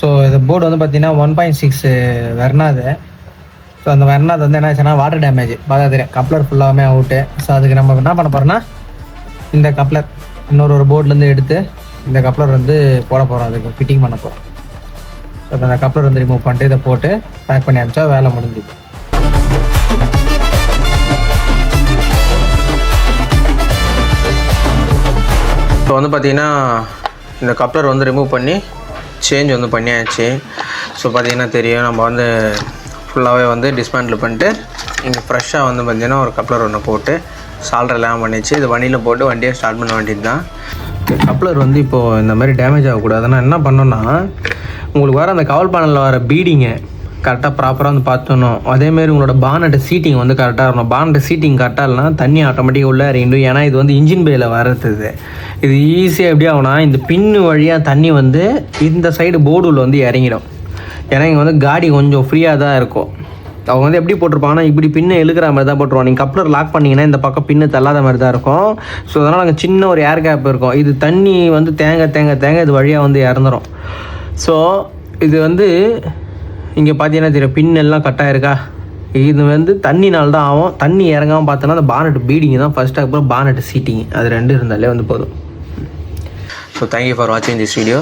So இது board வந்து பார்த்தீங்கன்னா 1.6 வெர்னாது. ஸோ அந்த வெர்னாது வந்து என்ன ஆச்சுன்னா வாட்டர் டேமேஜ் பார்த்தா தெரியும், கப்ளர் ஃபுல்லாகவே அவுட்டு. ஸோ அதுக்கு நம்ம என்ன பண்ண போகிறோம்னா இந்த கப்ளர் இன்னொரு போர்ட்லேருந்து எடுத்து இந்த கப்ளர் வந்து போட போகிறோம், அதுக்கு ஃபிட்டிங் பண்ண போகிறோம். ஸோ அந்த கப்ளர் வந்து ரிமூவ் பண்ணிட்டு இதை போட்டு பேக் பண்ணி அனுப்பிச்சா வேலை முடிஞ்சுது. இப்போ வந்து பார்த்திங்கன்னா இந்த கப்ளர் வந்து ரிமூவ் பண்ணி சேஞ்ச் வந்து பண்ணியாச்சு. ஸோ பார்த்திங்கன்னா தெரியும், நம்ம வந்து ஃபுல்லாகவே வந்து டிஸ்மேண்டில் பண்ணிட்டு இங்கே ஃப்ரெஷ்ஷாக வந்து பார்த்திங்கன்னா ஒரு கப்ளர் ஒன்று போட்டு சால்ரெல்லாம் பண்ணிச்சு. இது வண்டியில் போட்டு வண்டியை ஸ்டார்ட் பண்ண வேண்டியது தான். கப்ளர் வந்து இப்போது இந்த மாதிரி டேமேஜ் ஆகக்கூடாதுன்னா என்ன பண்ணோன்னா, உங்களுக்கு வர அந்த கவர் பேனலில் வர பீடிங்கை கரெக்டாக ப்ராப்பராக வந்து பார்த்துக்கணும். அதேமாரி உங்களோட பானட் சீட்டிங் வந்து கரெக்டாக இருக்கணும். பானட் சீட்டிங் கரெக்டாக இல்லைனா தண்ணி ஆட்டோமேட்டிக்காக உள்ளே இறங்கிடும். ஏன்னா இது வந்து இன்ஜின் பேயில் வர்றது. இது ஈஸியாக எப்படி ஆகுனா, இந்த பின்னு வழியாக தண்ணி வந்து இந்த சைடு போர்டுல வந்து இறங்கிடும். ஏன்னா இங்கே வந்து காடி கொஞ்சம் ஃப்ரீயாக தான் இருக்கும். அவங்க வந்து எப்படி போட்டிருப்பாங்கன்னா, இப்படி பின்னு இழுக்கிற மாதிரி தான் போட்டுருவாங்க. நீங்கள் கப்ளர் லாக் பண்ணிங்கன்னா இந்த பக்கம் பின்னு தள்ளாத மாதிரி தான் இருக்கும். ஸோ அதனால் அங்கே சின்ன ஒரு ஏர் கேப் இருக்கும். இது தண்ணி வந்து தேங்க இது வழியாக வந்து இறந்துடும். ஸோ இது வந்து இங்கே பார்த்தீங்கன்னா தெரியும், பின் எல்லாம் கட்டாக இருக்கா. இது வந்து தண்ணினால் தான் ஆகும். தண்ணி இறங்காமல் பார்த்தோன்னா அந்த பானட் பீடிங் தான் ஃபஸ்ட்டு, அப்புறம் பானட் சீட்டிங், அது ரெண்டு இருந்தாலே வந்து போதும். ஸோ தேங்க்யூ ஃபார் வாட்சிங் திஸ் வீடியோ.